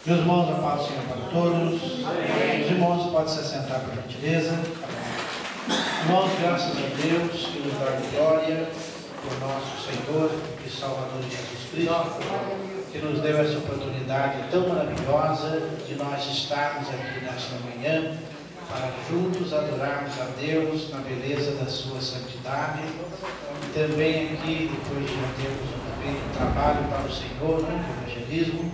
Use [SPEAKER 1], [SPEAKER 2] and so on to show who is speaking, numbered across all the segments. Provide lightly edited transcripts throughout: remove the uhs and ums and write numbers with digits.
[SPEAKER 1] Meus irmãos, a paz do Senhor para todos. Amém. Os irmãos podem se assentar por gentileza. Irmãos, graças a Deus que nos dá glória por nosso Senhor e Salvador Jesus Cristo, que nos deu essa oportunidade tão maravilhosa de nós estarmos aqui nesta manhã para juntos adorarmos a Deus na beleza da sua santidade. E também aqui, depois de termos feito um trabalho para o Senhor, no evangelismo,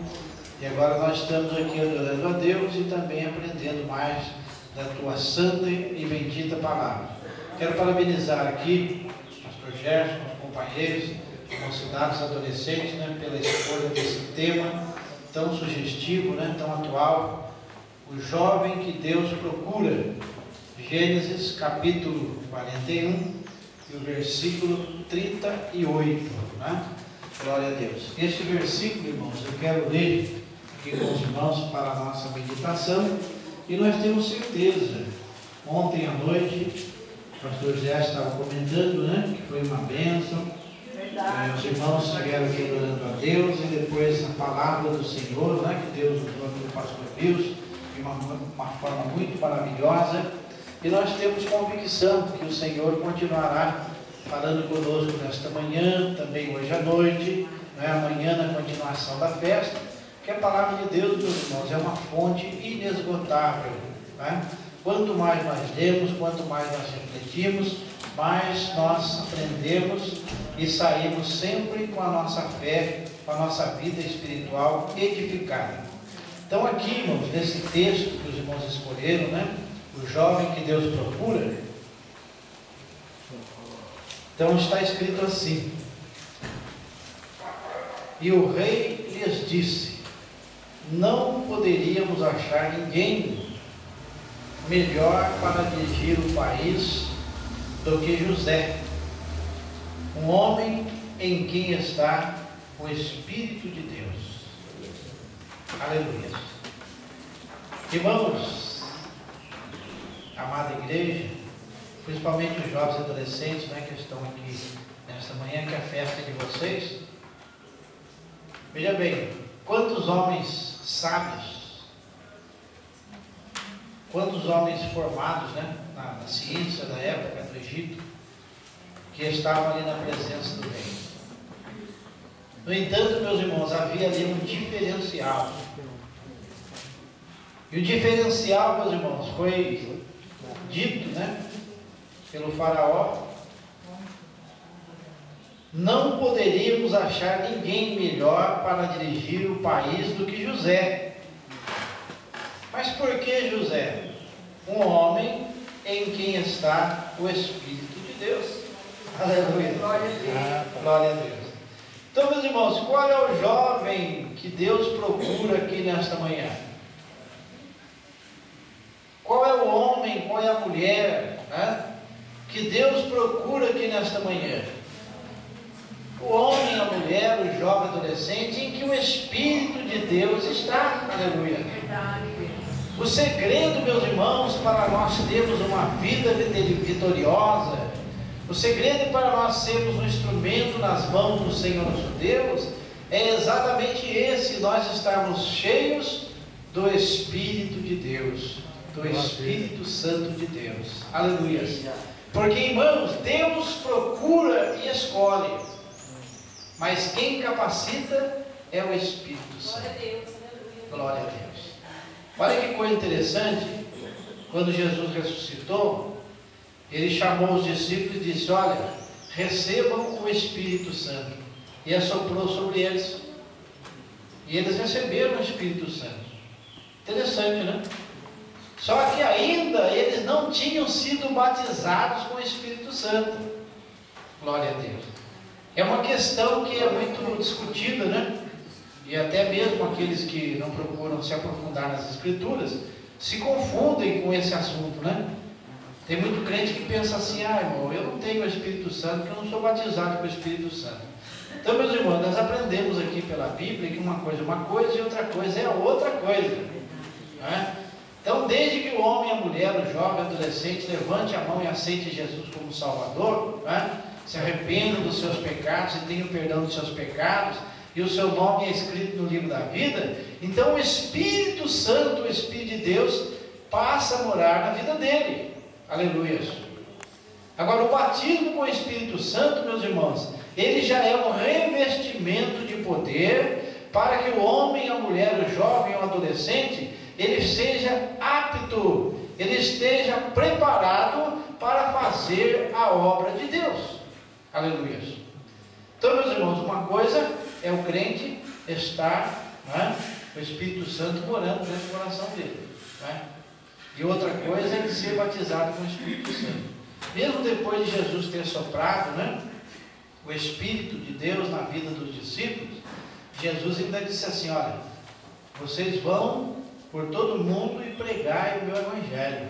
[SPEAKER 1] e agora nós estamos aqui adorando a Deus e também aprendendo mais da tua santa e bendita palavra. Quero parabenizar aqui o pastor Gerson, os companheiros, os mocidades adolescentes, pela escolha desse tema tão sugestivo, tão atual, o jovem que Deus procura. Gênesis capítulo 41 e o versículo 38. Glória a Deus. Este versículo, irmãos, eu quero ler aqui com os irmãos para a nossa meditação, e nós temos certeza. Ontem à noite o pastor Zé estava comentando, que foi uma bênção. Os irmãos estiveram aqui adorando a Deus, e depois a palavra do Senhor, que Deus usou pelo pastor Deus de uma forma muito maravilhosa, e nós temos convicção que o Senhor continuará falando conosco nesta manhã, também hoje à noite, amanhã na continuação da festa. Que a palavra de Deus, meus irmãos, é uma fonte inesgotável. Quanto mais nós lemos, quanto mais nós refletimos, mais nós aprendemos e saímos sempre com a nossa fé, com a nossa vida espiritual edificada. Então aqui, irmãos, nesse texto que os irmãos escolheram, o jovem que Deus procura, então está escrito assim: e o rei lhes disse: não poderíamos achar ninguém melhor para dirigir o país do que José, um homem em quem está o Espírito de Deus. Aleluia. Irmãos, amada igreja, principalmente os jovens e adolescentes que estão aqui nesta manhã, que é a festa de vocês, veja bem, quantos homens sábios, quantos homens formados na ciência da época do Egito, que estavam ali na presença do rei. No entanto, meus irmãos, havia ali um diferencial. E o diferencial, meus irmãos, foi dito pelo faraó: não poderíamos achar ninguém melhor para dirigir o país do que José. Mas por que José? Um homem em quem está o Espírito de Deus. Aleluia. Glória a Deus. Glória a Deus. Então, meus irmãos, qual é o jovem que Deus procura aqui nesta manhã? Qual é o homem, qual é a mulher que Deus procura aqui nesta manhã? O homem, a mulher, o jovem, adolescente, em que o Espírito de Deus está. Aleluia. O segredo, meus irmãos, para nós termos uma vida vitoriosa, o segredo para nós sermos um instrumento nas mãos do Senhor nosso Deus, é exatamente esse: nós estarmos cheios do Espírito de Deus, do Espírito Santo de Deus. Aleluia. Porque, irmãos, Deus procura e escolhe, mas quem capacita é o Espírito Santo. Glória a Deus. Olha que coisa interessante. Quando Jesus ressuscitou, ele chamou os discípulos e disse: olha, recebam o Espírito Santo. E assoprou sobre eles. E eles receberam o Espírito Santo. Interessante, Só que ainda eles não tinham sido batizados com o Espírito Santo. Glória a Deus. É uma questão que é muito discutida, E até mesmo aqueles que não procuram se aprofundar nas Escrituras se confundem com esse assunto, Tem muito crente que pensa assim: irmão, eu não tenho o Espírito Santo, porque eu não sou batizado com o Espírito Santo. Então, meus irmãos, nós aprendemos aqui pela Bíblia que uma coisa é uma coisa e outra coisa é outra coisa. Então, desde que o homem, a mulher, o jovem, o adolescente levante a mão e aceite Jesus como Salvador, se arrependam dos seus pecados e tenham perdão dos seus pecados, e o seu nome é escrito no livro da vida, então o Espírito Santo, o Espírito de Deus, passa a morar na vida dele. Aleluia. Agora, o batismo com o Espírito Santo, meus irmãos, ele já é um revestimento de poder para que o homem, a mulher, o jovem, o adolescente, ele seja apto, ele esteja preparado para fazer a obra de Deus. Aleluia. Então, meus irmãos, uma coisa é o crente estar, o Espírito Santo morando dentro do coração dele, e outra coisa é ele ser batizado com o Espírito Santo. Mesmo depois de Jesus ter soprado, o Espírito de Deus na vida dos discípulos, Jesus ainda disse assim: olha, vocês vão por todo mundo e pregai o meu evangelho,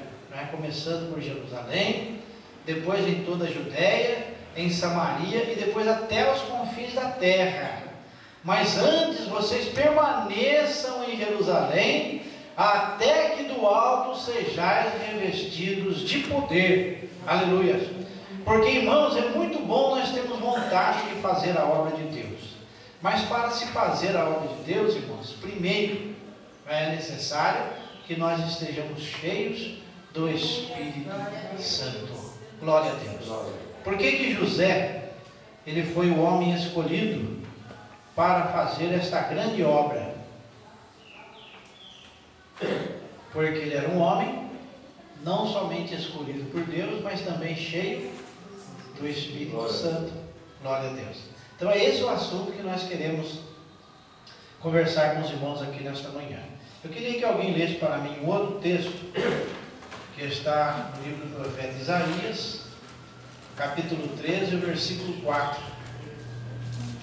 [SPEAKER 1] começando por Jerusalém, depois em toda a Judéia, em Samaria e depois até os confins da terra. Mas antes vocês permaneçam em Jerusalém, até que do alto sejais revestidos de poder. Aleluia. Porque, irmãos, é muito bom nós termos vontade de fazer a obra de Deus, mas para se fazer a obra de Deus, irmãos, primeiro é necessário que nós estejamos cheios do Espírito Santo. Glória a Deus. Por que José, ele foi o homem escolhido para fazer esta grande obra? Porque ele era um homem não somente escolhido por Deus, mas também cheio do Espírito Santo. Glória a Deus. Então é esse o assunto que nós queremos conversar com os irmãos aqui nesta manhã. Eu queria que alguém lesse para mim um outro texto que está no livro do profeta Isaías, capítulo 13, versículo 4.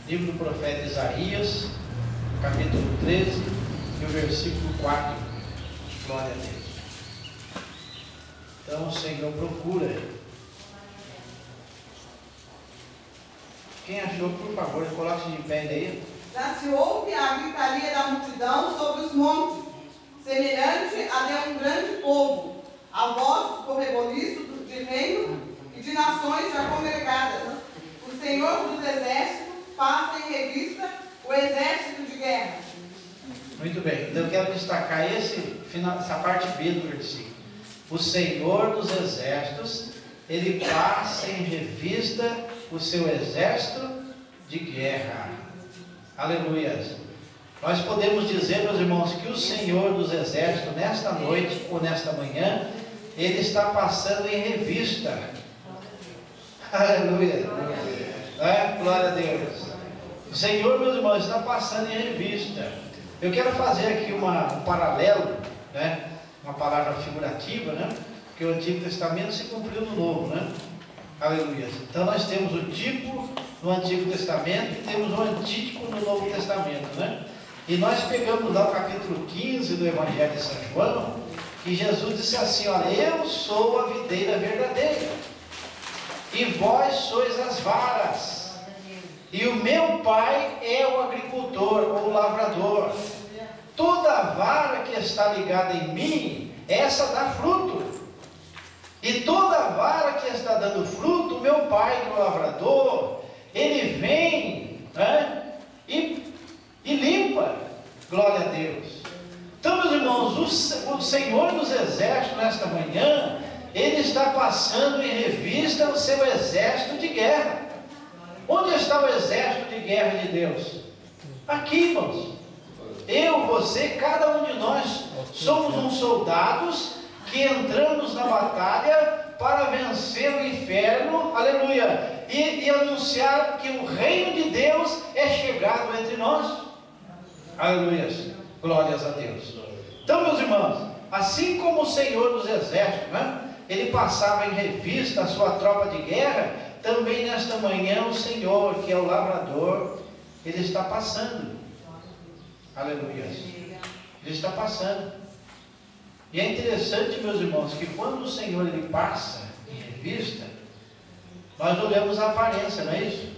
[SPEAKER 1] Livro do profeta Isaías, capítulo 13, e o versículo 4. Glória a Deus. Então o Senhor procura. Quem achou, por favor, coloque-se de pé aí.
[SPEAKER 2] Já se ouve a gritaria da multidão sobre os montes, semelhante a de um grande povo, a voz do correboliço de reino e de nações já congregadas. O Senhor dos exércitos passa em revista o exército de guerra.
[SPEAKER 1] Muito bem, então eu quero destacar essa parte B do versículo. O Senhor dos exércitos, ele passa em revista o seu exército de guerra. Aleluia. Nós podemos dizer, meus irmãos, que o Senhor dos exércitos, nesta noite ou nesta manhã, ele está passando em revista. Aleluia. Glória a Deus. O Senhor, meus irmãos, está passando em revista. Eu quero fazer aqui um paralelo, uma palavra figurativa, porque o Antigo Testamento se cumpriu no Novo, Aleluia. Então nós temos o tipo no Antigo Testamento e temos o antítipo no Novo Testamento, E nós pegamos lá o capítulo 15 do Evangelho de São João, que Jesus disse assim: olha, eu sou a videira verdadeira, e vós sois as varas, e o meu Pai é o agricultor, ou o lavrador. Toda vara que está ligada em mim, essa dá fruto. E toda vara que está dando fruto, o meu Pai, que é o lavrador, ele vem e limpa. Glória a Deus. Então, meus irmãos, o Senhor dos exércitos, nesta manhã, ele está passando em revista o seu exército de guerra. Onde está o exército de guerra de Deus? Aqui, irmãos. Eu, você, cada um de nós somos uns soldados que entramos na batalha para vencer o inferno, aleluia, e anunciar que o reino de Deus é chegado entre nós, aleluia, glórias a Deus. Então, meus irmãos, assim como o Senhor dos exércitos, ele passava em revista a sua tropa de guerra, também nesta manhã o Senhor, que é o lavrador, ele está passando, aleluia, ele está passando. E é interessante, meus irmãos, que quando o Senhor ele passa em revista, nós olhamos a aparência, não é isso?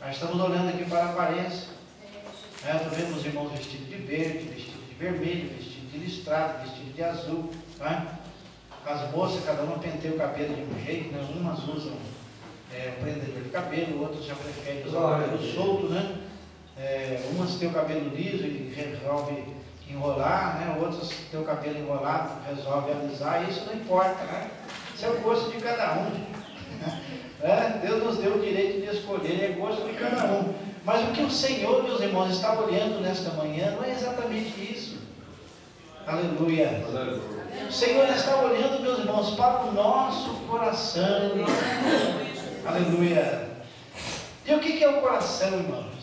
[SPEAKER 1] Nós estamos olhando aqui para a aparência. Nós vemos os irmãos vestidos de verde, vestidos de vermelho, vestidos de listrado, vestidos de azul. As moças, cada uma penteia o cabelo de um jeito, Umas usam o prendedor de cabelo, outras já preferem usar o cabelo solto, Umas têm o cabelo liso e resolve enrolar, né? Outras têm o cabelo enrolado, resolve alisar. Isso não importa, né? Isso é o gosto de cada um. Deus nos deu o direito de escolher, é gosto de cada um. Mas o que o Senhor, meus irmãos, está olhando nesta manhã não é exatamente isso. Aleluia. O Senhor está olhando, meus irmãos, para o nosso coração. Aleluia. E o que é o coração, irmãos?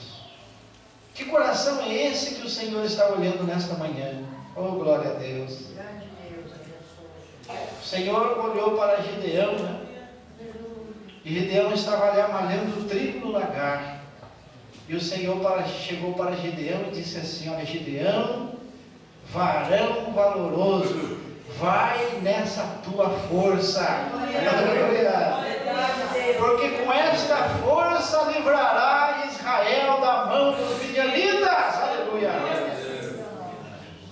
[SPEAKER 1] Que coração é esse que o Senhor está olhando nesta manhã? Oh, glória a Deus. O Senhor olhou para Gideão, né? E Gideão estava ali amalhando o trigo no lagar. E o Senhor chegou para Gideão e disse assim: olha, Gideão, varão valoroso, vai nessa tua força. Aleluia. Porque com esta força livrará Israel da mão dos midianitas. Aleluia.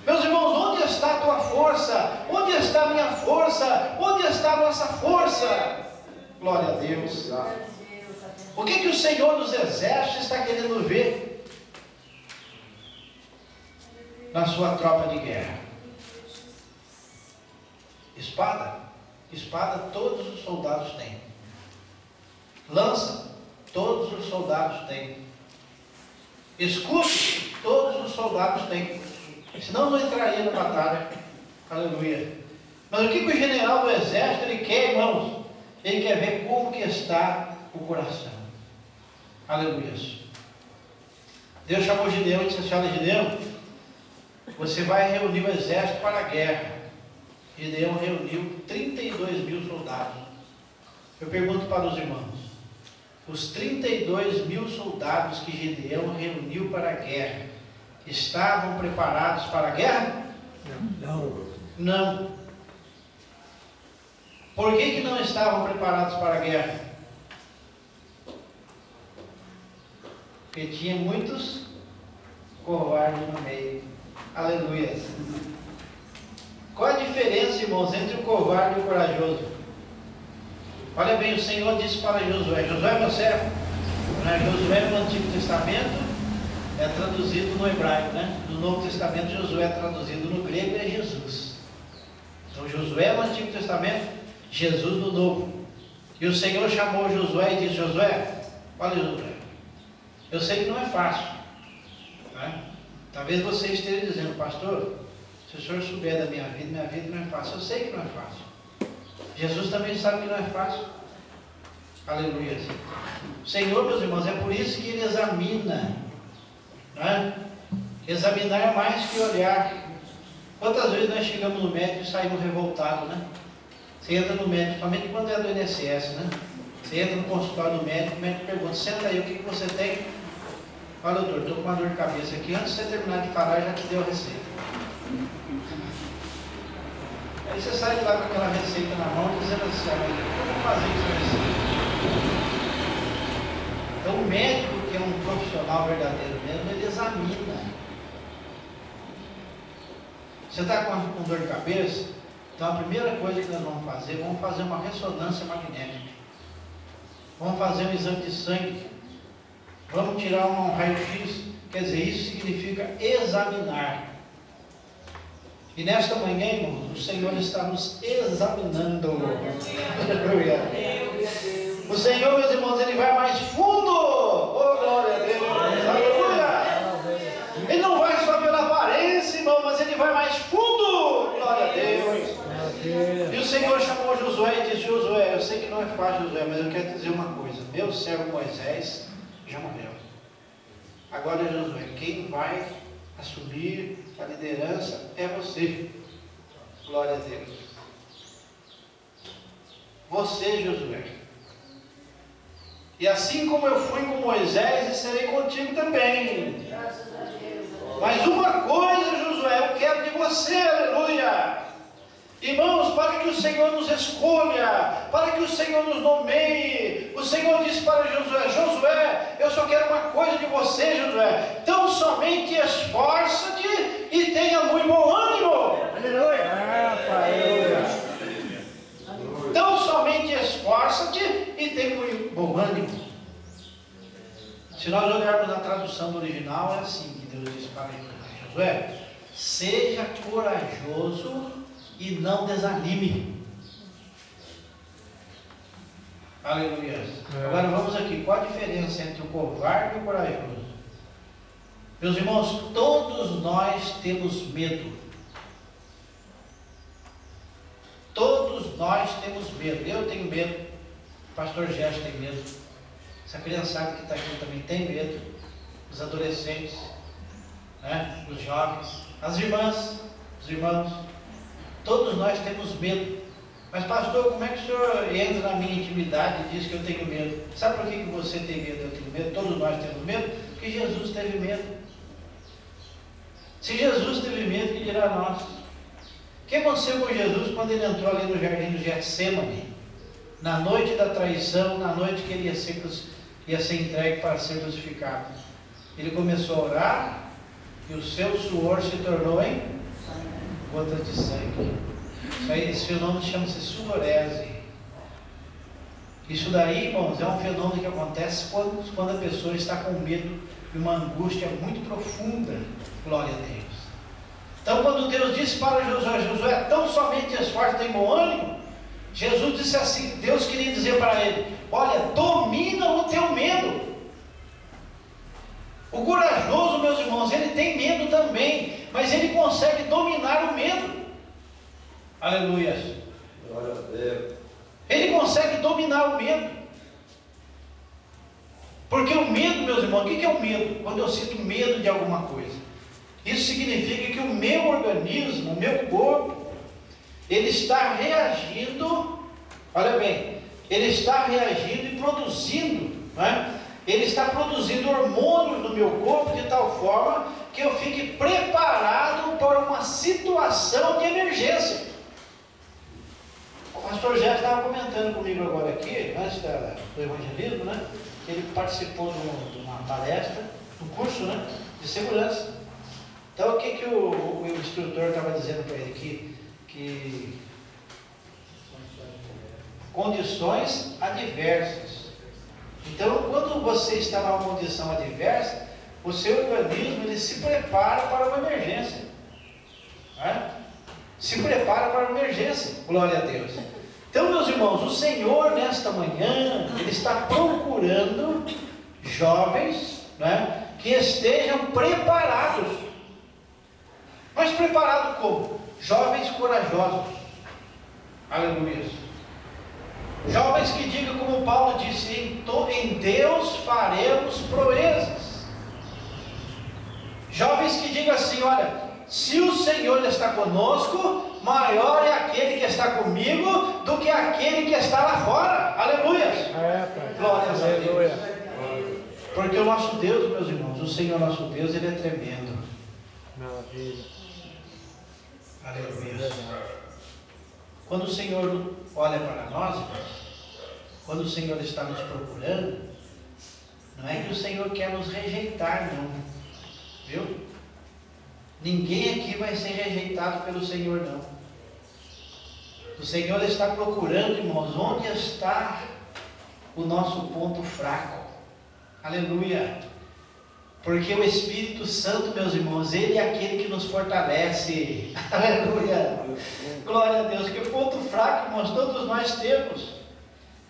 [SPEAKER 1] Meus irmãos, onde está a tua força? Onde está a minha força? Onde está a nossa força? Glória a Deus. O que o Senhor dos exércitos está querendo ver na sua tropa de guerra? Espada. Espada todos os soldados têm. Lança todos os soldados têm. Escudo todos os soldados têm. Senão não entraria na batalha. Aleluia. Mas o que o general do exército ele quer, irmãos? Ele quer ver como que está o coração. Aleluia. Deus chamou Gideão e disse assim: olha, Gideão, você vai reunir o exército para a guerra. Gideão reuniu 32 mil soldados. Eu pergunto para os irmãos: os 32 mil soldados que Gideão reuniu para a guerra estavam preparados para a guerra? Não. Por que não estavam preparados para a guerra? Porque tinha muitos covardes no meio. Aleluia. Qual a diferença, irmãos, entre o covarde e o corajoso? Olha bem, o Senhor disse para Josué: Josué, meu servo. Josué no Antigo Testamento é traduzido no hebraico, né? No Novo Testamento, Josué é traduzido no grego e é Jesus. Então, Josué no Antigo Testamento, Jesus no Novo. E o Senhor chamou Josué e disse: Josué, olha, Josué, eu sei que não é fácil, né? Talvez você esteja dizendo: pastor, se o senhor souber da minha vida não é fácil. Eu sei que não é fácil. Jesus também sabe que não é fácil. Aleluia. O Senhor, meus irmãos, é por isso que Ele examina, né? Examinar é mais que olhar. Quantas vezes nós chegamos no médico e saímos revoltados, né? Você entra no médico, somente quando é do INSS, né? Você entra no consultório do médico, o médico pergunta: senta aí, o que você tem? Olha, doutor, estou com uma dor de cabeça aqui. Antes de você terminar de falar, já te deu a receita. Aí você sai de lá com aquela receita na mão, dizendo assim: como fazer isso? Então o médico, que é um profissional verdadeiro mesmo, ele examina. Você está com dor de cabeça? Então a primeira coisa que nós vamos fazer uma ressonância magnética. Vamos fazer um exame de sangue. Vamos tirar um raio-x. Quer dizer, isso significa examinar. E nesta manhã, irmãos, o Senhor está nos examinando. Aleluia. O Senhor, meus irmãos, Ele vai mais fundo. Oh, glória a Deus. Aleluia. Ele não vai só pela aparência, irmão, mas Ele vai mais fundo. Glória a Deus. E o Senhor chamou Josué e disse: Josué, eu sei que não é fácil, Josué, mas eu quero dizer uma coisa. Meu servo Moisés já morreu. Agora, Josué, quem vai assumir a liderança é você. Glória a Deus. Você, Josué. E assim como eu fui com Moisés, serei contigo também. Mas uma coisa, Josué, eu quero de você, aleluia. Irmãos, para que o Senhor nos escolha, para que o Senhor nos nomeie, o Senhor disse para Josué: Josué, eu só quero uma coisa de você, Josué, tão somente esforça-te e tenha muito bom ânimo. Aleluia. Tão somente esforça-te e tenha muito bom ânimo. Se nós olharmos na tradução do original, é assim que Deus disse para Josué: seja corajoso e não desanime. Aleluia. Agora vamos aqui, qual a diferença entre o covarde e o corajoso? Meus irmãos, todos nós temos medo. Todos nós temos medo. Eu tenho medo, o pastor Gerson tem medo, essa criançada que está aqui também tem medo, os adolescentes, né? Os jovens, as irmãs, os irmãos, todos nós temos medo. Mas pastor, como é que o senhor entra na minha intimidade e diz que eu tenho medo? Sabe por que você tem medo? Eu tenho medo, todos nós temos medo, porque Jesus teve medo. Se Jesus teve medo, que dirá nós? O que aconteceu com Jesus quando ele entrou ali no jardim do Getsemane? Na noite da traição, na noite que ele ia ser entregue para ser crucificado. Ele começou a orar e o seu suor se tornou em gotas de sangue. Esse fenômeno chama-se sudorese. Isso daí, irmãos, é um fenômeno que acontece quando a pessoa está com medo e uma angústia muito profunda. Glória a Deus. Então, quando Deus disse para Josué: Josué, tão somente esforço, tem bom ânimo. Jesus disse assim, Deus queria dizer para ele: olha, domina o teu medo. O corajoso, meus irmãos, ele tem medo também, mas ele consegue dominar o medo. Aleluia.
[SPEAKER 3] Glória a Deus.
[SPEAKER 1] Ele consegue dominar o medo. Porque o medo, meus irmãos, o que é o medo? Quando eu sinto medo de alguma coisa, isso significa que o meu organismo, o meu corpo, ele está reagindo, olha bem, ele está reagindo e produzindo, né? Ele está produzindo hormônios no meu corpo de tal forma que eu fique preparado para uma situação de emergência. O pastor Jé estava comentando comigo agora aqui, antes do evangelismo, né? Ele participou de uma palestra, um curso, né, de segurança. Então, o que o instrutor estava dizendo para ele? Que condições adversas. Então, quando você está numa condição adversa, o seu organismo ele se prepara para uma emergência. Né? Se prepara para uma emergência. Glória a Deus. Então, meus irmãos, o Senhor nesta manhã, Ele está procurando jovens, né, que estejam preparados. Mas preparados como? Jovens corajosos. Aleluia. Jovens que digam como Paulo disse: em Deus faremos proezas. Jovens que digam assim: olha, se o Senhor está conosco, maior é aquele que está comigo do que aquele que está lá fora. Aleluia. Glórias a Deus. Porque o nosso Deus, meus irmãos, o Senhor nosso Deus, Ele é tremendo.
[SPEAKER 4] Maravilha.
[SPEAKER 1] Aleluia. Quando o Senhor olha para nós, quando o Senhor está nos procurando, não é que o Senhor quer nos rejeitar, não. Viu? Ninguém aqui vai ser rejeitado pelo Senhor, não. O Senhor está procurando, irmãos, onde está o nosso ponto fraco. Aleluia. Porque o Espírito Santo, meus irmãos, Ele é aquele que nos fortalece. Aleluia. Glória a Deus. Que ponto fraco, irmãos, todos nós temos.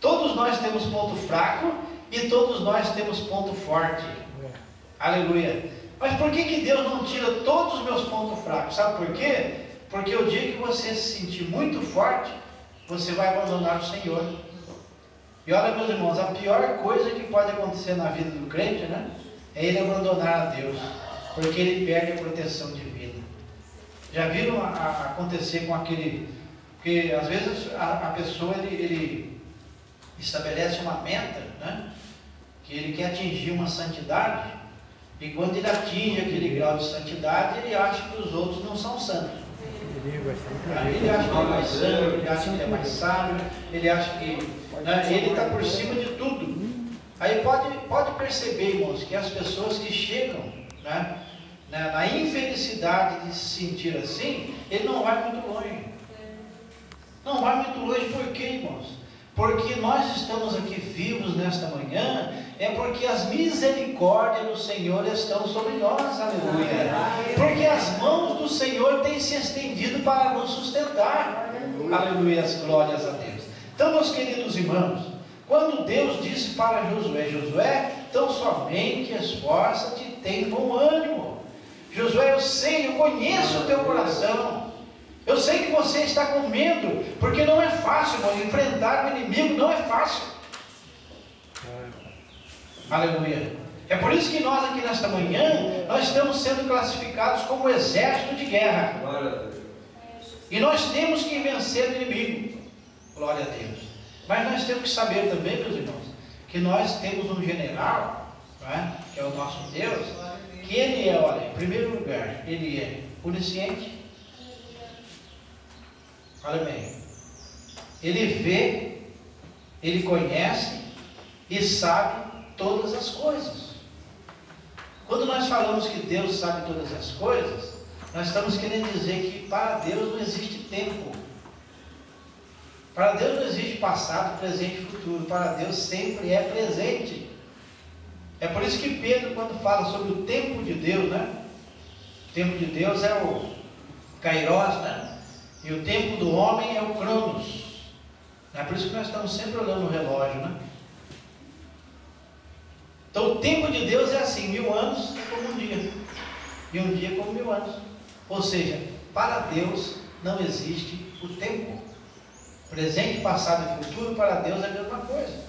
[SPEAKER 1] Todos nós temos ponto fraco e todos nós temos ponto forte. Aleluia. Mas por que Deus não tira todos os meus pontos fracos? Sabe por quê? Porque o dia que você se sentir muito forte, você vai abandonar o Senhor. E olha, meus irmãos, a pior coisa que pode acontecer na vida do crente, né, é ele abandonar a Deus, porque ele perde a proteção divina. Já viram acontecer com aquele... Porque às vezes a pessoa ele estabelece uma meta, né, que ele quer atingir uma santidade, e quando ele atinge aquele grau de santidade, ele acha que os outros não são santos. Ele acha que ele é mais santo, ele acha que ele é mais sábio, ele acha que, né, ele está por cima de tudo. Aí pode perceber, irmãos, que as pessoas que chegam, né, na infelicidade de se sentir assim, ele não vai muito longe. Não vai muito longe, por quê, irmãos? Porque nós estamos aqui vivos nesta manhã, é porque as misericórdias do Senhor estão sobre nós, aleluia. Porque as mãos do Senhor têm se estendido para nos sustentar, aleluia, glórias a Deus. Então, meus queridos irmãos, quando Deus disse para Josué: Josué, tão somente esforça-te e tem bom ânimo. Josué, eu sei, eu conheço o teu coração. Eu sei que você está com medo, porque não é fácil, irmão, enfrentar o inimigo não é fácil. Aleluia. É por isso que nós aqui nesta manhã, nós estamos sendo classificados como exército de guerra. E nós temos que vencer o inimigo. Glória a Deus. Mas nós temos que saber também, meus irmãos, que nós temos um general, não é? Que é o nosso Deus, que ele é, olha, em primeiro lugar, ele é onisciente. Olha bem, ele vê, ele conhece e sabe todas as coisas. Quando nós falamos que Deus sabe todas as coisas, nós estamos querendo dizer que para Deus não existe tempo. Para Deus não existe passado, presente e futuro. Para Deus sempre é presente. É por isso que Pedro, quando fala sobre o tempo de Deus, né? O tempo de Deus é o Kairos, né? E o tempo do homem é o Cronos. É por isso que nós estamos sempre olhando o relógio, né? Então o tempo de Deus é assim: 1000 anos é como um dia, e um dia é como 1000 anos. Ou seja, para Deus não existe o tempo. Presente, passado e futuro, para Deus é a mesma coisa.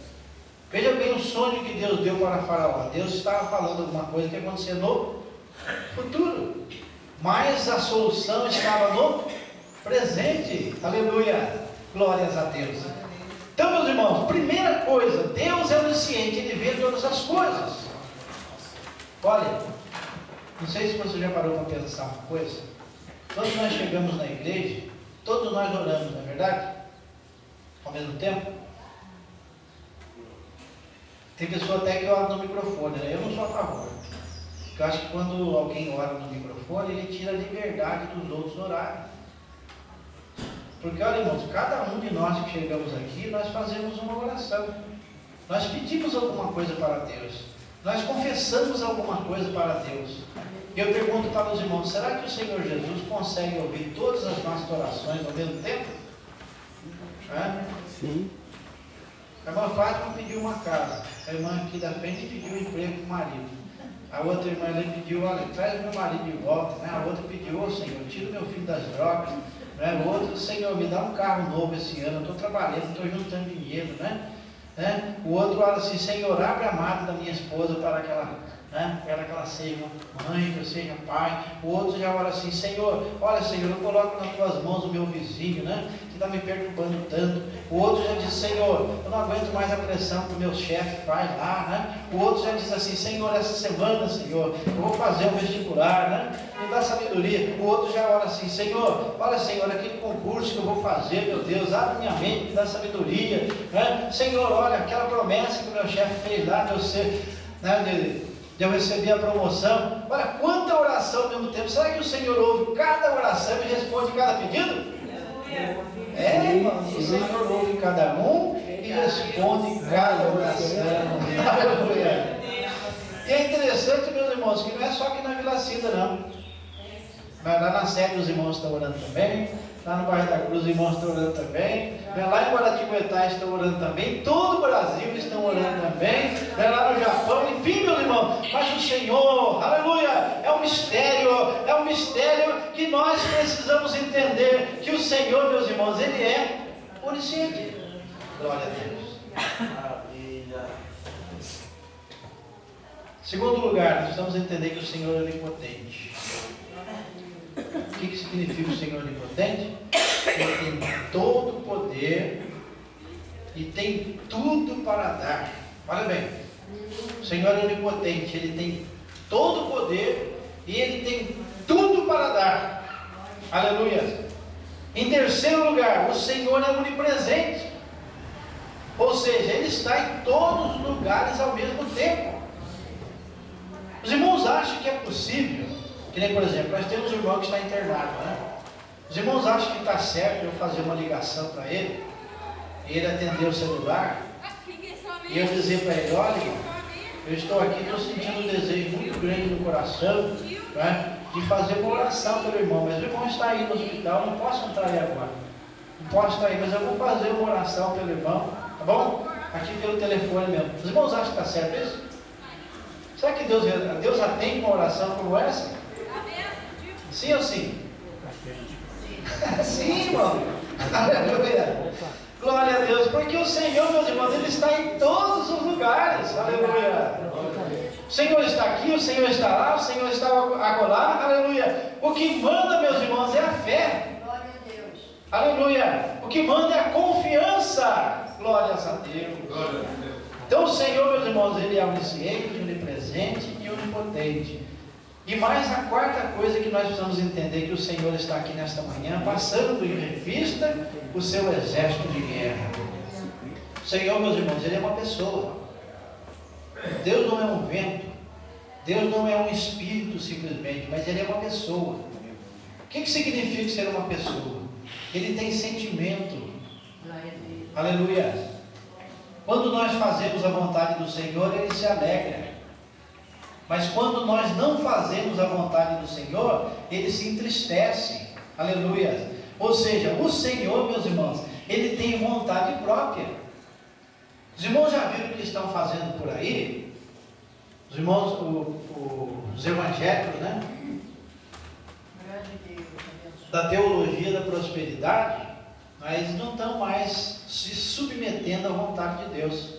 [SPEAKER 1] Veja bem o sonho que Deus deu para Faraó. Deus estava falando alguma coisa que ia acontecer no futuro, mas a solução estava no presente. Aleluia, glórias a Deus. Então, meus irmãos, primeira coisa, Deus é onisciente, Ele vê todas as coisas. Olha, não sei se você já parou para pensar uma coisa. Quando nós chegamos na igreja, todos nós oramos, não é verdade? Ao mesmo tempo. Tem pessoa até que ora no microfone, né? Eu não sou a favor. Porque eu acho que quando alguém ora no microfone, ele tira a liberdade dos outros orarem. Porque, olha, irmãos, cada um de nós que chegamos aqui, nós fazemos uma oração. Nós pedimos alguma coisa para Deus. Nós confessamos alguma coisa para Deus. E eu pergunto para os irmãos: será que o Senhor Jesus consegue ouvir todas as nossas orações ao mesmo tempo?
[SPEAKER 5] Sim.
[SPEAKER 1] A irmã Fátima pediu uma casa. A irmã aqui da frente pediu um emprego para o marido. A outra irmã ali pediu: olha, traz meu marido de volta. Né? A outra pediu: ô Senhor, tira meu filho das drogas. Né? O outro: Senhor, me dá um carro novo esse ano. Eu estou trabalhando, estou juntando dinheiro. Né? O outro olha assim: Senhor, abre a mata da minha esposa para que ela seja mãe, que eu seja pai. O outro já olha assim: Senhor, olha, Senhor, eu coloco nas tuas mãos o meu vizinho, né? Que está me perturbando tanto. O outro já diz: Senhor, eu não aguento mais a pressão que o meu chefe faz lá, né? O outro já diz assim: Senhor, essa semana, Senhor, eu vou fazer um vestibular, né? Me dá sabedoria. O outro já olha assim: Senhor, olha, Senhor, aquele concurso que eu vou fazer, meu Deus, abre minha mente, me dá sabedoria, né? Senhor, olha, aquela promessa que o meu chefe fez lá, de eu ser, né, de eu receber a promoção. Olha, quanta oração ao mesmo tempo. Será que o Senhor ouve cada oração e responde cada pedido? É, irmão, o Senhor ouve cada um e responde cada oração. Aleluia. E é interessante, meus irmãos, que não é só aqui na Vila Cida, não. Mas lá na sede os irmãos estão orando também. Lá no bairro da Cruz os irmãos estão orando também. Lá em Guaratinguetá estão orando também. Todo o Brasil estão orando também. Lá no Japão, enfim, meus irmãos. Mas o Senhor, aleluia, é um mistério que nós precisamos entender. Que o Senhor, meus irmãos, Ele é onisciente. Glória a Deus. Maravilha. Segundo lugar, nós precisamos entender que o Senhor é onipotente. O que significa o Senhor onipotente? Ele tem todo o poder e tem tudo para dar. Olha bem, o Senhor é onipotente, Ele tem todo o poder e Ele tem tudo para dar. Aleluia. Em terceiro lugar, o Senhor é onipresente. Ou seja, Ele está em todos os lugares ao mesmo tempo. Os irmãos acham que é possível, que nem, por exemplo, nós temos um irmão que está internado, né? Os irmãos acham que está certo eu fazer uma ligação para ele ele atender o celular, e eu dizer para ele, olha, irmão, eu estou aqui, estou sentindo um desejo muito grande no coração, né, de fazer uma oração pelo irmão, mas o irmão está aí no hospital, não posso entrar aí agora, não posso estar aí, mas eu vou fazer uma oração pelo irmão, tá bom? Aqui pelo telefone mesmo. Os irmãos acham que está certo isso? Será que Deus atende uma oração como essa? Sim ou sim? Sim, irmão. Aleluia. Glória a Deus, porque o Senhor, meus irmãos, Ele está em todos os lugares. Aleluia. O Senhor está aqui, o Senhor está lá, o Senhor está acolá. Aleluia. O que manda, meus irmãos, é a fé.
[SPEAKER 5] Glória a Deus.
[SPEAKER 1] Aleluia. O que manda é a confiança. Glórias a Deus. Então o Senhor, meus irmãos, Ele é onisciente, onipresente e onipotente. E mais a quarta coisa que nós precisamos entender, que o Senhor está aqui nesta manhã, passando em revista o seu exército de guerra. O Senhor, meus irmãos, Ele é uma pessoa. Deus não é um vento, Deus não é um espírito simplesmente, mas Ele é uma pessoa. O que significa ser uma pessoa? Ele tem sentimento. Aleluia. Quando nós fazemos a vontade do Senhor, Ele se alegra. Mas quando nós não fazemos a vontade do Senhor, Ele se entristece. Aleluia. Ou seja, o Senhor, meus irmãos, Ele tem vontade própria. Os irmãos já viram o que estão fazendo por aí? Os irmãos, os evangélicos, né? Da teologia da prosperidade, mas não estão mais se submetendo à vontade de Deus.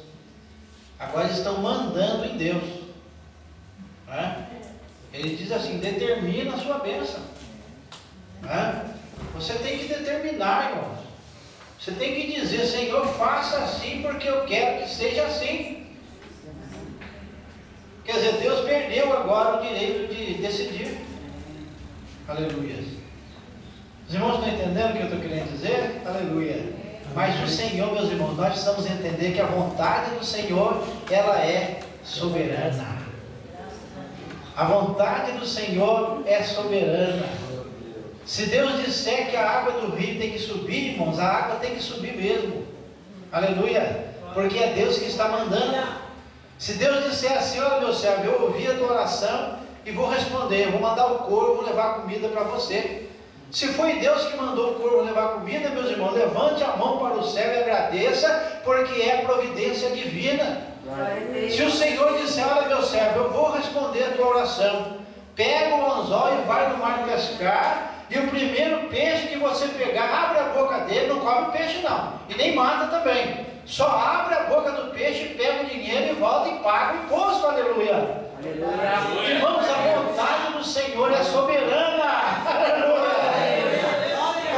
[SPEAKER 1] Agora eles estão mandando em Deus. Né? Ele diz assim, determina a sua bênção. Né? Você tem que determinar, irmãos. Você tem que dizer, Senhor, faça assim porque eu quero que seja assim. Quer dizer, Deus perdeu agora o direito de decidir. Aleluia. Os irmãos estão entendendo o que eu estou querendo dizer? Aleluia. Mas o Senhor, meus irmãos, nós precisamos entender que a vontade do Senhor, ela é soberana. A vontade do Senhor é soberana. Se Deus disser que a água do rio tem que subir, irmãos, a água tem que subir mesmo. Aleluia. Porque é Deus que está mandando. Se Deus disser assim, olha meu servo, eu ouvi a tua oração e vou responder, eu vou mandar o corvo levar comida para você. Se foi Deus que mandou o corvo levar comida, meus irmãos, levante a mão para o céu e agradeça, porque é providência divina. Se o Senhor disser, olha meu servo, eu vou responder a tua oração, pega o anzol e vai no mar pescar, e o primeiro peixe que você pegar, abre a boca dele, não come o peixe não, e nem mata também, só abre a boca do peixe, pega o dinheiro e volta e paga o imposto. Aleluia. Aleluia. Irmãos, a vontade do Senhor é soberana. Aleluia.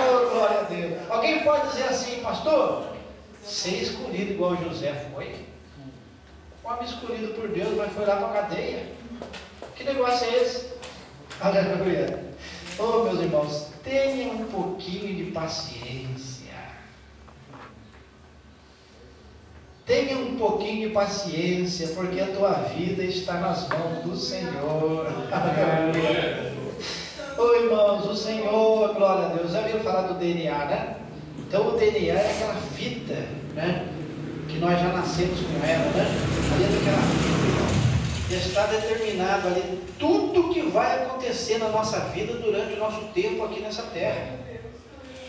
[SPEAKER 1] Oh, glória a Deus. Alguém pode dizer assim, pastor, ser escolhido igual José foi? O homem escolhido por Deus, mas foi lá para a cadeia. Que negócio é esse? Aleluia. Oh, meus irmãos, tenham um pouquinho de paciência. Tenha um pouquinho de paciência, porque a tua vida está nas mãos do Senhor. Aleluia. Oh, irmãos, o Senhor, glória a Deus. Já ouviram falar do DNA, né? Então o DNA é aquela fita, né? Que nós já nascemos com ela, né? Ali é daquela fita, está determinado ali tudo que vai acontecer na nossa vida durante o nosso tempo aqui nessa terra.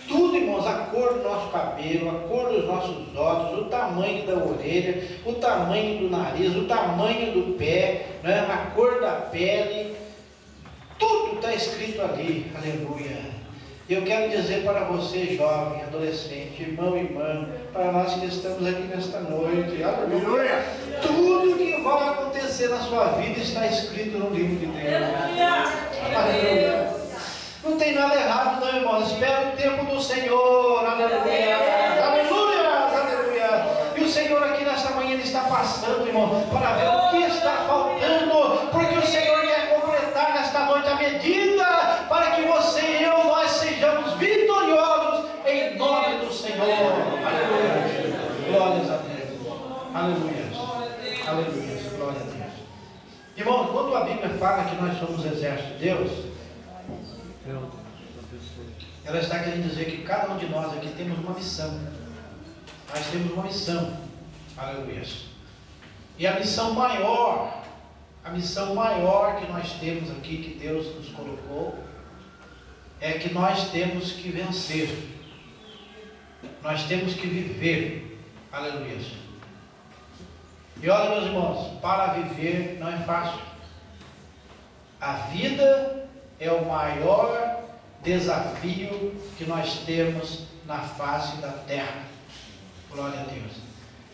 [SPEAKER 1] Tudo, irmãos, a cor do nosso cabelo, a cor dos nossos olhos, o tamanho da orelha, o tamanho do nariz, o tamanho do pé, né? A cor da pele, tudo está escrito ali. Aleluia. Eu quero dizer para você, jovem, adolescente, irmão e irmã, para nós que estamos aqui nesta noite, aleluia, tudo que vai acontecer na sua vida está escrito no livro de Deus. Aleluia. Não tem nada errado, não, irmãos. Espera o tempo do Senhor. Aleluia. Aleluia. Aleluia. E o Senhor aqui nesta manhã, Ele está passando, irmão, para ver o que está faltando, porque o Senhor quer completar nesta noite a medida para que você e eu, nós sejamos vitoriosos em nome do Senhor. Aleluia. Glórias a Deus. Aleluia. Aleluia. Glória a Deus. Irmão, quando a Bíblia fala que nós somos exército de Deus, ela está querendo dizer que cada um de nós aqui temos uma missão. Nós temos uma missão. Aleluia. E a missão maior que nós temos aqui, que Deus nos colocou, é que nós temos que vencer. Nós temos que viver. Aleluia. E olha, meus irmãos, para viver não é fácil. A vida é o maior desafio que nós temos na face da terra. Glória a Deus.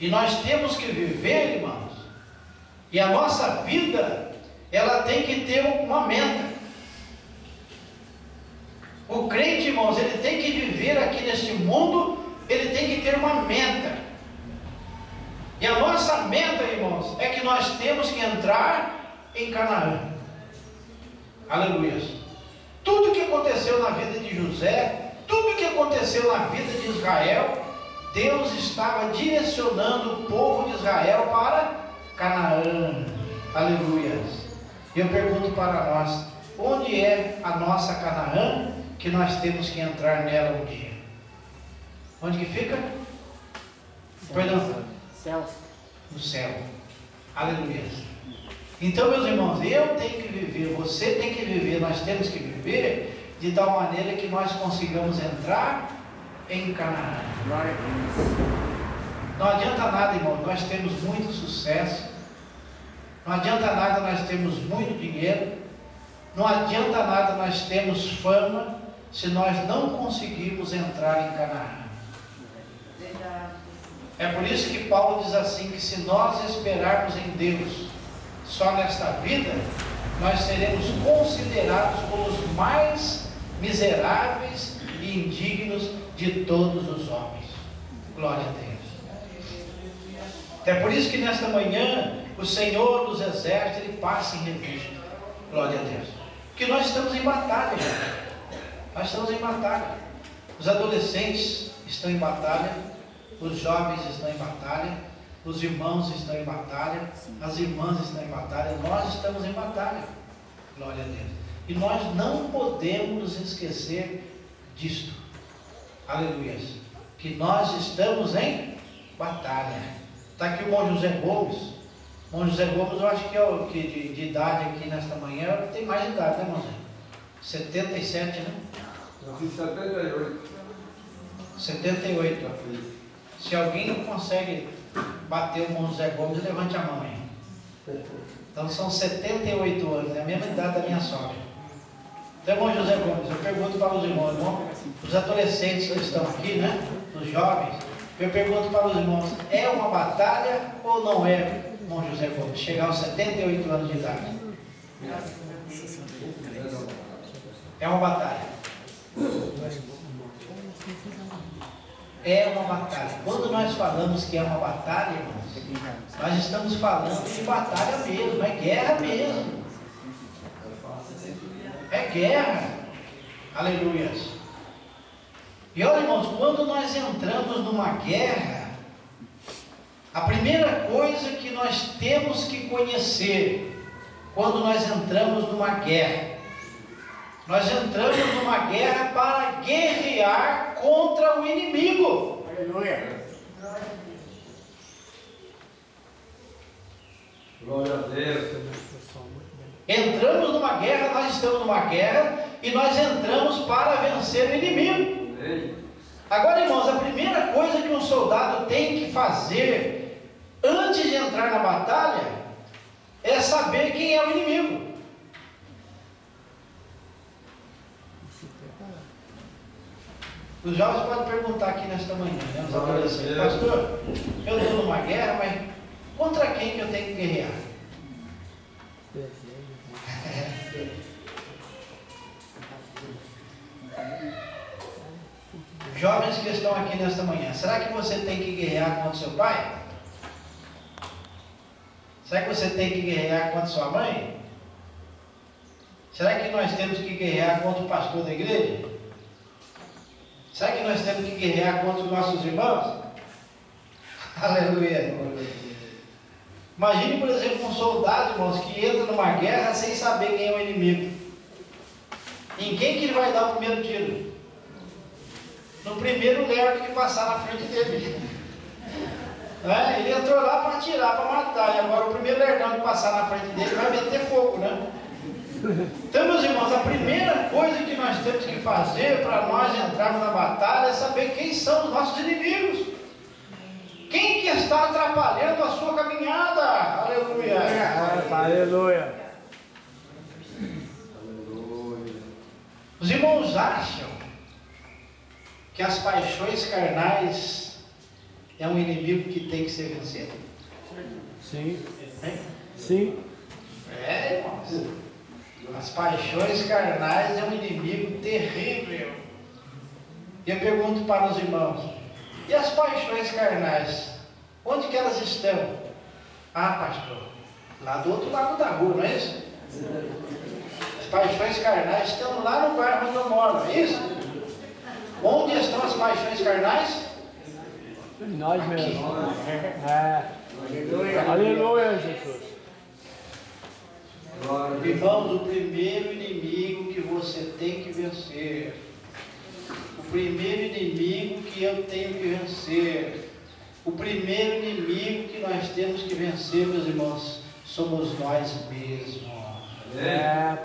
[SPEAKER 1] E nós temos que viver, irmãos. E a nossa vida, ela tem que ter uma meta. O crente, irmãos, ele tem que viver aqui neste mundo, ele tem que ter uma meta. E a nossa meta, irmãos, é que nós temos que entrar em Canaã. Aleluia. Tudo que aconteceu na vida de José, tudo que aconteceu na vida de Israel, Deus estava direcionando o povo de Israel para Canaã. Aleluia. E eu pergunto para nós, onde é a nossa Canaã que nós temos que entrar nela um dia? Onde que fica? Perdão.
[SPEAKER 5] Céu.
[SPEAKER 1] No céu. Aleluia. Então, meus irmãos, eu tenho que viver, você tem que viver, nós temos que viver de tal maneira que nós consigamos entrar em Canaã.
[SPEAKER 5] Glória a Deus.
[SPEAKER 1] Não adianta nada, irmão, nós temos muito sucesso. Não adianta nada nós temos muito dinheiro. Não adianta nada nós temos fama se nós não conseguirmos entrar em Canaã. É por isso que Paulo diz assim, que se nós esperarmos em Deus só nesta vida, nós seremos considerados como os mais miseráveis e indignos de todos os homens. Glória a Deus. É por isso que nesta manhã o Senhor dos Exércitos, Ele passa em revista. Glória a Deus. Porque nós estamos em batalha. Nós estamos em batalha. Os adolescentes estão em batalha. Os jovens estão em batalha. Os irmãos estão em batalha. As irmãs estão em batalha. Nós estamos em batalha. Glória a Deus. E nós não podemos nos esquecer disto. Aleluia. Que nós estamos em batalha. Está aqui o irmão José Gomes. O irmão José Gomes, eu acho que é o que de idade aqui nesta manhã, tem mais de idade, né, irmãozinho? 77, né?
[SPEAKER 3] Eu fiz 78.
[SPEAKER 1] 78. Se alguém consegue bater o irmão José Gomes, levante a mão aí. Então são 78 anos, é a mesma idade da minha sogra. Então, irmão José Gomes, eu pergunto para os irmãos, os adolescentes que estão aqui, né? Os jovens, eu pergunto para os irmãos, é uma batalha ou não é, irmão José Gomes, chegar aos 78 anos de idade? É uma batalha. É uma batalha. Quando nós falamos que é uma batalha, irmãos, nós estamos falando de batalha mesmo, é guerra mesmo. É guerra. Aleluia. E olha, irmãos, quando nós entramos numa guerra, a primeira coisa que nós temos que conhecer, quando nós entramos numa guerra, nós entramos numa guerra para guerrear contra o inimigo.
[SPEAKER 5] Aleluia.
[SPEAKER 3] Glória a Deus.
[SPEAKER 1] Entramos numa guerra, nós estamos numa guerra e nós entramos para vencer o inimigo.
[SPEAKER 3] Amém.
[SPEAKER 1] Agora, irmãos, a primeira coisa que um soldado tem que fazer antes de entrar na batalha é saber quem é o inimigo. Os jovens podem perguntar aqui nesta manhã, né? Os adolescentes, pastor, eu estou numa guerra, mas contra quem que eu tenho que guerrear? Jovens que estão aqui nesta manhã, será que você tem que guerrear contra seu pai? Será que você tem que guerrear contra sua mãe? Será que nós temos que guerrear contra o pastor da igreja? Será que nós temos que guerrear contra os nossos irmãos? Aleluia. Imagine, por exemplo, um soldado, irmãos, que entra numa guerra sem saber quem é o inimigo. Em quem que ele vai dar o primeiro tiro? No primeiro lerdo que passar na frente dele. Ele entrou lá para atirar, para matar, e agora o primeiro lerdão que passar na frente dele vai meter fogo, né? Então, meus irmãos, a primeira coisa que nós temos que fazer para nós entrarmos na batalha é saber quem são os nossos inimigos. Quem que está atrapalhando a sua caminhada? Aleluia!
[SPEAKER 4] Aleluia!
[SPEAKER 1] Os irmãos acham que as paixões carnais é um inimigo que tem que ser vencido?
[SPEAKER 4] Sim.
[SPEAKER 1] Hein?
[SPEAKER 4] Sim.
[SPEAKER 1] Irmãos. As paixões carnais é um inimigo terrível. E eu pergunto para os irmãos, e as paixões carnais? Onde que elas estão? Ah, pastor, lá do outro lado da rua, não é isso? As paixões carnais estão lá no bairro onde eu moro, não é isso? Onde estão as paixões carnais?
[SPEAKER 4] Nós mesmos. Aleluia, Jesus.
[SPEAKER 1] Irmãos, o primeiro inimigo que você tem que vencer, o primeiro inimigo que eu tenho que vencer, o primeiro inimigo que nós temos que vencer, meus irmãos, somos nós mesmos.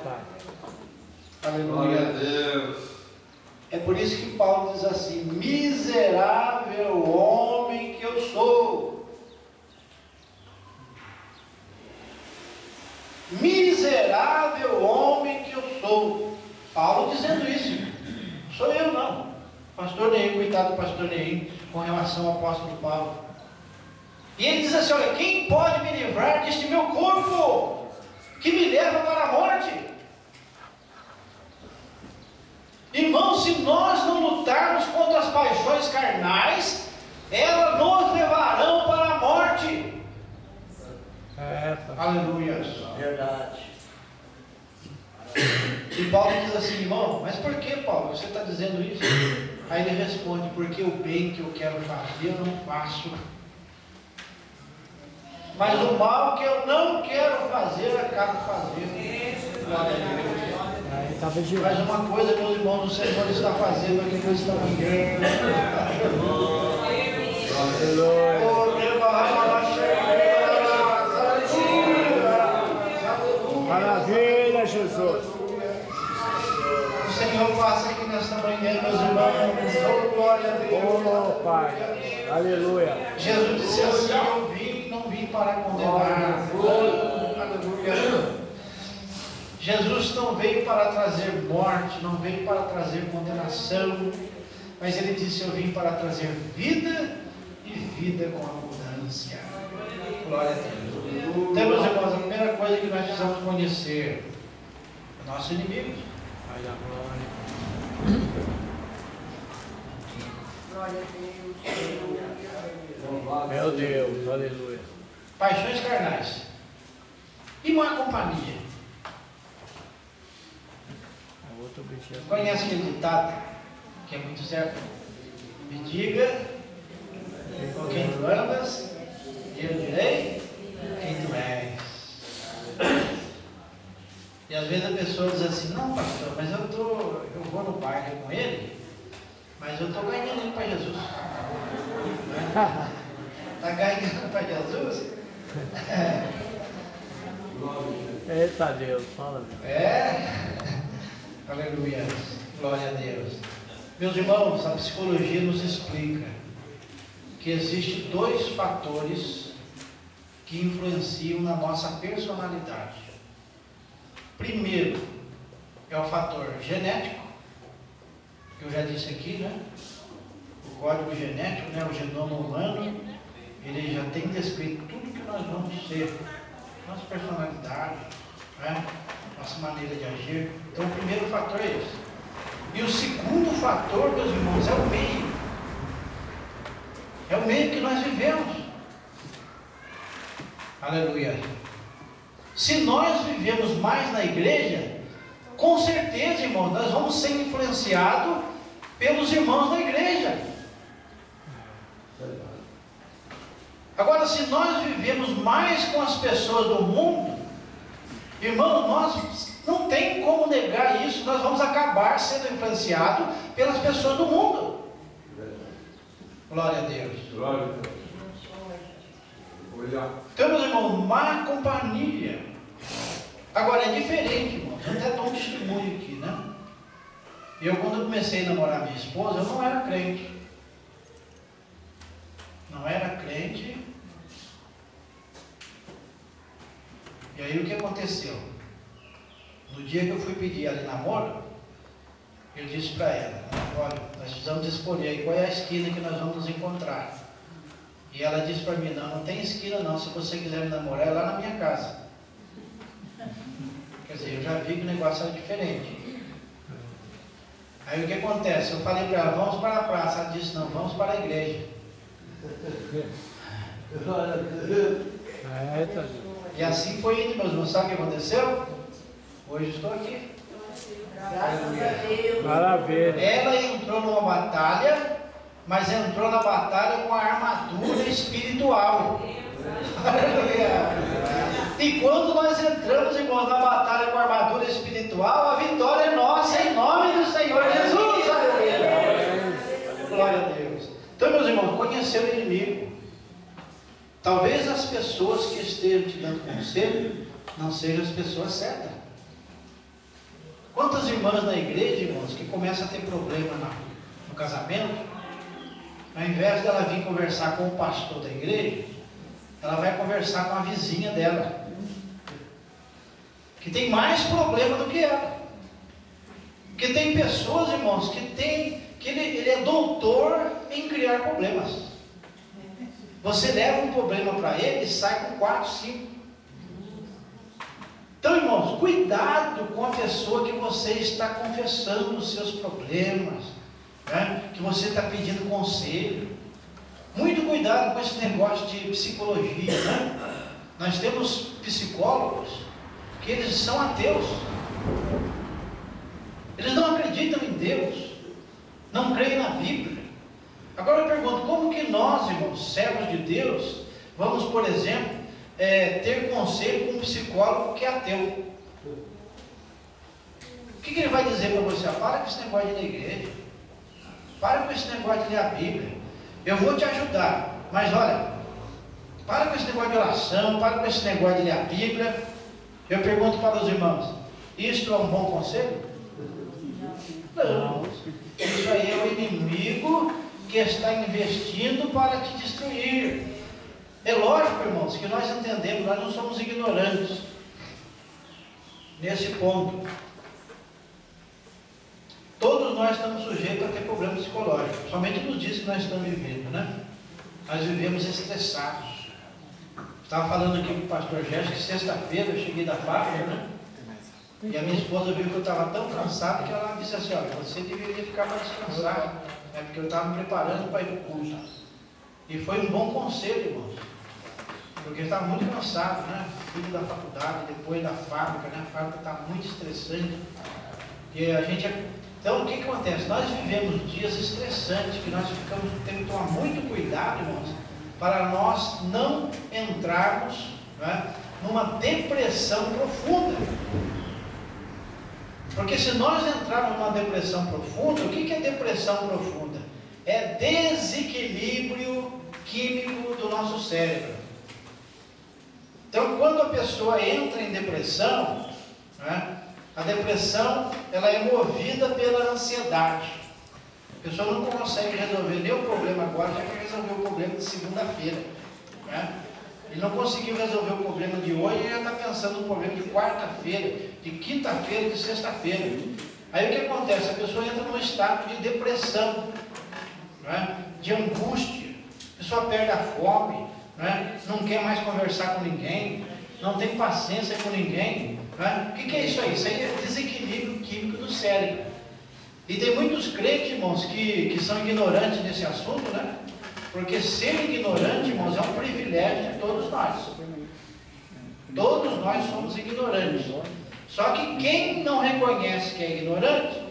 [SPEAKER 4] Pai.
[SPEAKER 1] Aleluia.
[SPEAKER 3] Glória a Deus.
[SPEAKER 1] É por isso que Paulo diz assim: miserável homem que eu sou. Miserável homem que eu sou. Paulo dizendo isso. Sou eu não. Pastor Neil, coitado do pastor Neil, com relação ao apóstolo Paulo. E ele diz assim: olha, quem pode me livrar deste meu corpo, que me leva para a morte? Irmãos, se nós não lutarmos contra as paixões carnais, elas nos levarão para a morte. Aleluia.
[SPEAKER 5] Verdade.
[SPEAKER 1] E Paulo diz assim: irmão, mas por que, Paulo, você está dizendo isso? Aí ele responde: porque o bem que eu quero fazer eu não faço, mas o mal que eu não quero fazer eu acabo fazendo. Glória a Deus. Mas uma coisa, meus irmãos, o Senhor está fazendo aqui nesta manhã.
[SPEAKER 4] Maravilha, Jesus.
[SPEAKER 1] O Senhor passa aqui nesta manhã, meus irmãos. Oh, glória a Deus.
[SPEAKER 4] Oh, Pai. Aleluia.
[SPEAKER 1] Jesus disse assim: eu vim, não vim para condenar. Aleluia. Jesus não veio para trazer morte, não veio para trazer condenação, mas ele disse: eu vim para trazer vida e vida com abundância. Glória a Deus. Então, meus irmãos, a primeira coisa que nós precisamos conhecer é o nosso inimigo.
[SPEAKER 2] Glória a Deus.
[SPEAKER 4] Meu Deus, aleluia.
[SPEAKER 1] Paixões carnais e má companhia. Conhece aquele ditado que é muito certo? Me diga com quem tu andas, e eu direi quem tu és. E às vezes a pessoa diz assim: não, pastor, mas eu vou no baile com ele, mas eu estou ganhando ele para Jesus. Está ganhando para Jesus?
[SPEAKER 4] Eita Deus, fala.
[SPEAKER 1] Aleluia, glória a Deus. Meus irmãos, a psicologia nos explica que existem dois fatores que influenciam na nossa personalidade. Primeiro é o fator genético, que eu já disse aqui, né? O código genético, né? O genoma humano, ele já tem descrito tudo que nós vamos ser, nossa personalidade, né? Nossa maneira de agir. Então o primeiro fator é esse. E o segundo fator, meus irmãos, é o meio. É o meio que nós vivemos. Aleluia. Se nós vivemos mais na igreja, com certeza, irmãos, nós vamos ser influenciados pelos irmãos da igreja. Agora, se nós vivemos mais com as pessoas do mundo, irmão, nós não tem como negar isso, nós vamos acabar sendo influenciados pelas pessoas do mundo. Glória a Deus.
[SPEAKER 3] Glória a Deus.
[SPEAKER 1] Então, meus irmãos, má companhia. Agora é diferente, irmãos. Eu até dou um testemunho aqui, né? Eu, quando eu comecei a namorar minha esposa, eu não era crente. Não era crente. E aí o que aconteceu? No dia que eu fui pedir ela em namoro, eu disse para ela: olha, nós precisamos escolher aí qual é a esquina que nós vamos nos encontrar. E ela disse para mim: não tem esquina não, se você quiser me namorar é lá na minha casa. Quer dizer, eu já vi que o negócio era diferente. Aí o que acontece? Eu falei para ela: vamos para a praça. Ela disse: não, vamos para a igreja. E assim foi indo, meus irmãos. Sabe o que aconteceu? Hoje estou aqui.
[SPEAKER 5] Graças a Deus.
[SPEAKER 4] Maravilha.
[SPEAKER 1] Ela entrou numa batalha, mas entrou na batalha com a armadura espiritual. E quando nós entramos, irmãos, na batalha com a armadura espiritual, a vitória é nossa, em nome do Senhor Jesus. Aleluia. Glória a Deus. Então, meus irmãos, conhecer o inimigo. Talvez as pessoas que estejam te dando conselho não sejam as pessoas certas. Quantas irmãs na igreja, irmãos, que começam a ter problema no casamento, ao invés dela vir conversar com o pastor da igreja, ela vai conversar com a vizinha dela, que tem mais problema do que ela. Porque tem pessoas, irmãos, que ele é doutor em criar problemas. Você leva um problema para ele e sai com 4, 5. Então, irmãos, cuidado com a pessoa que você está confessando os seus problemas, né? Que você está pedindo conselho. Muito cuidado com esse negócio de psicologia, né? Nós temos psicólogos que eles são ateus. Eles não acreditam em Deus, não creem na Bíblia. Agora eu pergunto, como que nós, irmãos, servos de Deus, vamos, por exemplo, ter conselho com um psicólogo que é ateu? O que ele vai dizer para você? Para com esse negócio de ir na igreja, para com esse negócio de ler a Bíblia, eu vou te ajudar, mas olha, para com esse negócio de oração, para com esse negócio de ler a Bíblia. Eu pergunto para os irmãos, isto é um bom conselho? Não, isso aí é o inimigo que está investindo para te destruir. É lógico, irmãos, que nós entendemos, nós não somos ignorantes nesse ponto. Todos nós estamos sujeitos a ter problemas psicológicos, somente nos dias que nós estamos vivendo, né? Nós vivemos estressados. Estava falando aqui com o pastor Gerson que sexta-feira eu cheguei da fábrica, né? E a minha esposa viu que eu estava tão cansado que ela disse assim: olha, você deveria ficar para descansar, né? Porque eu estava me preparando para ir para o culto. E foi um bom conselho, irmãos, porque eu estava muito cansado, né? Filho da faculdade, depois da fábrica, né? A fábrica está muito estressante. E a gente... Então, o que acontece? Nós vivemos dias estressantes, que nós temos que tomar muito cuidado, irmãos, para nós não entrarmos, né, numa depressão profunda. Porque se nós entrarmos numa depressão profunda, o que é depressão profunda? É desequilíbrio químico do nosso cérebro. Então, quando a pessoa entra em depressão, né, a depressão ela é movida pela ansiedade. A pessoa não consegue resolver nem o problema agora, já quer resolver o problema de segunda-feira, né? Ele não conseguiu resolver o problema de hoje e já está pensando no problema de quarta-feira, de quinta-feira, de sexta-feira. Aí o que acontece? A pessoa entra num estado de depressão, né? De angústia, a pessoa perde a fome, né? Não quer mais conversar com ninguém, não tem paciência com ninguém, né? O que é isso aí? Isso aí é desequilíbrio químico do cérebro. E tem muitos crentes, irmãos, que são ignorantes nesse assunto, né? Porque ser ignorante, irmãos, é um privilégio de todos nós. Todos nós somos ignorantes. Só que quem não reconhece que é ignorante,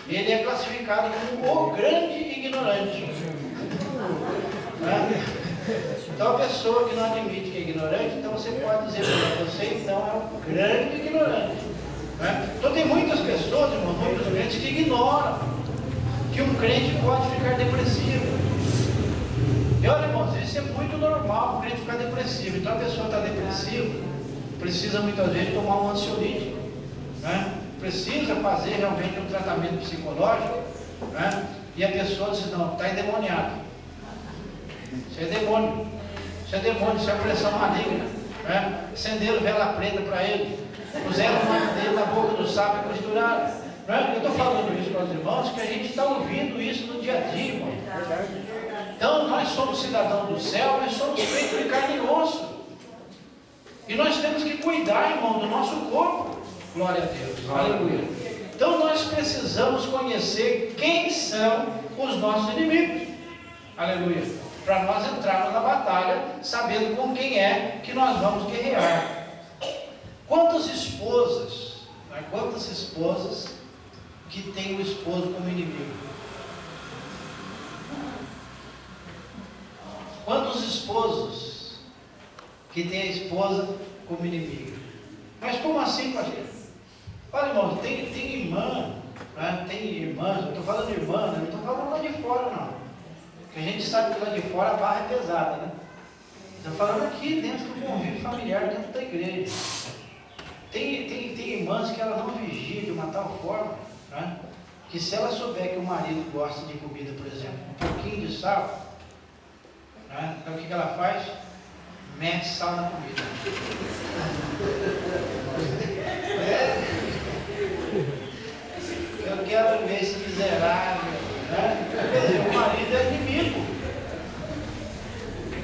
[SPEAKER 1] ele é classificado como o grande ignorante. Né? Então a pessoa que não admite que é ignorante, então você pode dizer para você, então é um grande ignorante. Né? Então tem muitas pessoas, irmãos, muitos crentes que ignoram que um crente pode ficar depressivo. E olha, irmãos, isso é muito normal, o crente ficar depressivo. Então a pessoa está depressiva, precisa muitas vezes tomar um ansiolítico, né? Precisa fazer realmente um tratamento psicológico, né? E a pessoa diz, não, está endemoniado. Isso é demônio. Isso é demônio, isso é pressão maligna, né? Acenderam vela preta para ele, puseram uma dele na boca do sapo e costuraram, né? Eu estou falando isso para os irmãos, que a gente está ouvindo isso no dia a dia, irmão. Então nós somos cidadãos do céu, nós somos feitos de carne e osso. E nós temos que cuidar, irmão, do nosso corpo. Glória a Deus. Aleluia. Então nós precisamos conhecer quem são os nossos inimigos. Aleluia. Para nós entrarmos na batalha, sabendo com quem é que nós vamos guerrear. Quantas esposas que têm o esposo como inimigo? Quantos esposos que têm a esposa como inimiga? Mas como assim, pastor? Olha, irmãos, tem irmã, né? Tem irmãs, eu estou falando de irmã, né? Não estou falando lá de fora, não. Porque a gente sabe que lá de fora a barra é pesada, né? Estou falando aqui dentro do convívio familiar, dentro da igreja. Tem irmãs que ela não vigia de uma tal forma, né? Que se ela souber que o marido gosta de comida, por exemplo, um pouquinho de sal, né? Então o que ela faz? Mete sal na comida. Eu quero ver esse miserável, né? Quer dizer, o marido é inimigo.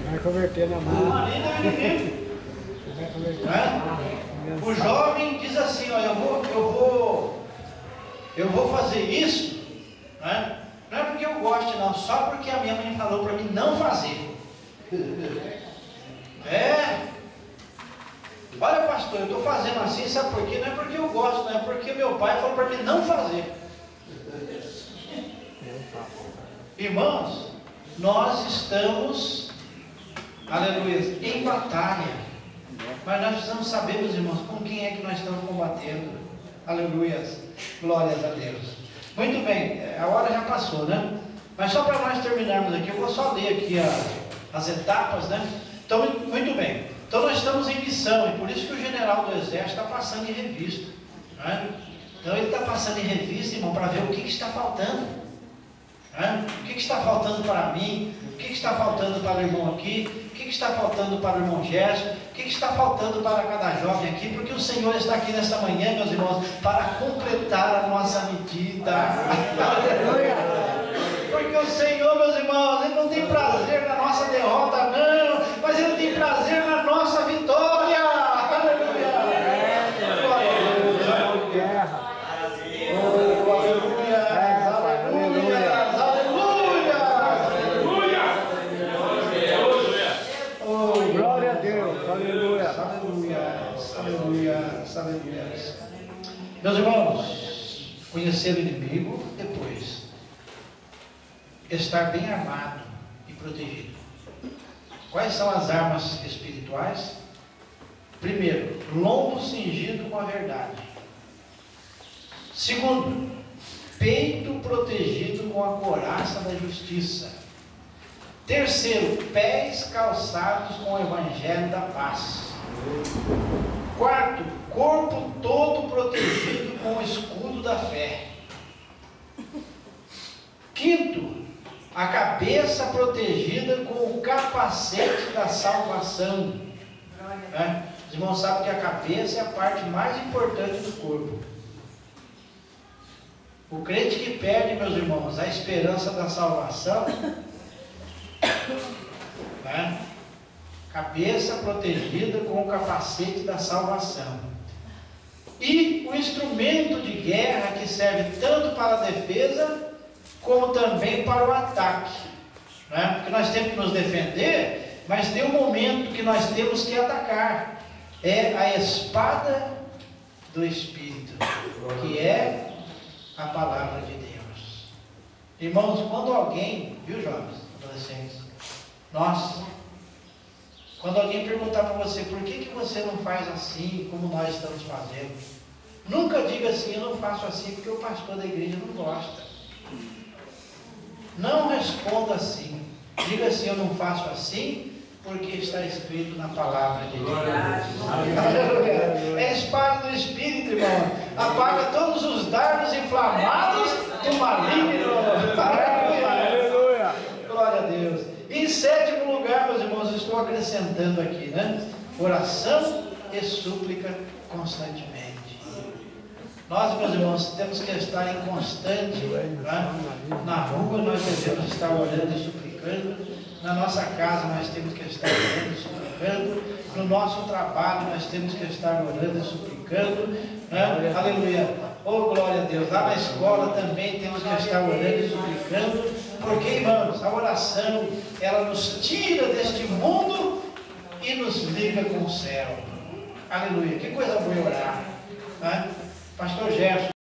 [SPEAKER 4] Vai converter na mão.
[SPEAKER 1] O marido é inimigo.
[SPEAKER 4] Vai converter.
[SPEAKER 1] Né? O jovem diz assim, ó, eu vou fazer isso, né? Não é porque eu gosto, não, só porque a minha mãe falou para mim não fazer. Olha, pastor, eu estou fazendo assim, sabe por quê? Não é porque eu gosto, não é porque meu pai falou para mim não fazer. Irmãos, nós estamos, aleluia, em batalha. Mas nós precisamos saber, meus irmãos, com quem é que nós estamos combatendo. Aleluia, glórias a Deus. Muito bem, a hora já passou, né? Mas só para nós terminarmos aqui, eu vou só ler aqui as etapas, né? Então, muito bem. Então nós estamos em missão, e por isso que o general do exército está passando em revista, né? Então ele está passando em revista, irmão, para ver o que está faltando, né? O que está faltando para mim, o que está faltando para o irmão aqui, o que está faltando para o irmão Gerson, o que está faltando para cada jovem aqui, porque o Senhor está aqui nesta manhã, meus irmãos, para completar a nossa medida. Porque o Senhor, meus irmãos, Ele não tem prazer na nossa derrota, não, mas Ele tem prazer na nossa vitória. Aleluia! Glória a Deus! Aleluia! Aleluia!
[SPEAKER 4] Glória a Deus! Aleluia!
[SPEAKER 1] Aleluia! Meus irmãos, conhecer o inimigo, depois estar bem armado e protegido. Quais são as armas espirituais? Primeiro, lombo cingido com a verdade. Segundo, peito protegido com a couraça da justiça. Terceiro, pés calçados com o evangelho da paz. Quarto, corpo todo protegido com o escudo da fé. Quinto, a cabeça protegida com o capacete da salvação. Os irmãos sabem que a cabeça é a parte mais importante do corpo. O crente que perde, meus irmãos, a esperança da salvação, cabeça protegida com o capacete da salvação. E o instrumento de guerra que serve tanto para a defesa como também para o ataque, né? Porque nós temos que nos defender, mas tem um momento que nós temos que atacar, é a espada do Espírito, que é a palavra de Deus. Irmãos, quando alguém, viu, jovens, adolescentes, quando alguém perguntar para você, por que você não faz assim como nós estamos fazendo, nunca diga assim, eu não faço assim porque o pastor da igreja não gosta. Não responda assim. Diga assim: eu não faço assim, porque está escrito na palavra de Deus. É espada do Espírito, irmão. Apaga todos os dardos inflamados do maligno.
[SPEAKER 4] Aleluia.
[SPEAKER 1] Glória a Deus. E em sétimo lugar, meus irmãos, eu estou acrescentando aqui, né? Oração e súplica constantemente. Nós, meus irmãos, temos que estar em constante, né? Na rua nós devemos estar orando e suplicando. Na nossa casa nós temos que estar orando e suplicando. No nosso trabalho nós temos que estar orando e suplicando, né? Aleluia. Oh, glória a Deus. Lá na escola também temos que estar orando e suplicando. Porque, irmãos, a oração, ela nos tira deste mundo e nos liga com o céu. Aleluia. Que coisa boa orar, né? Pastor Gerson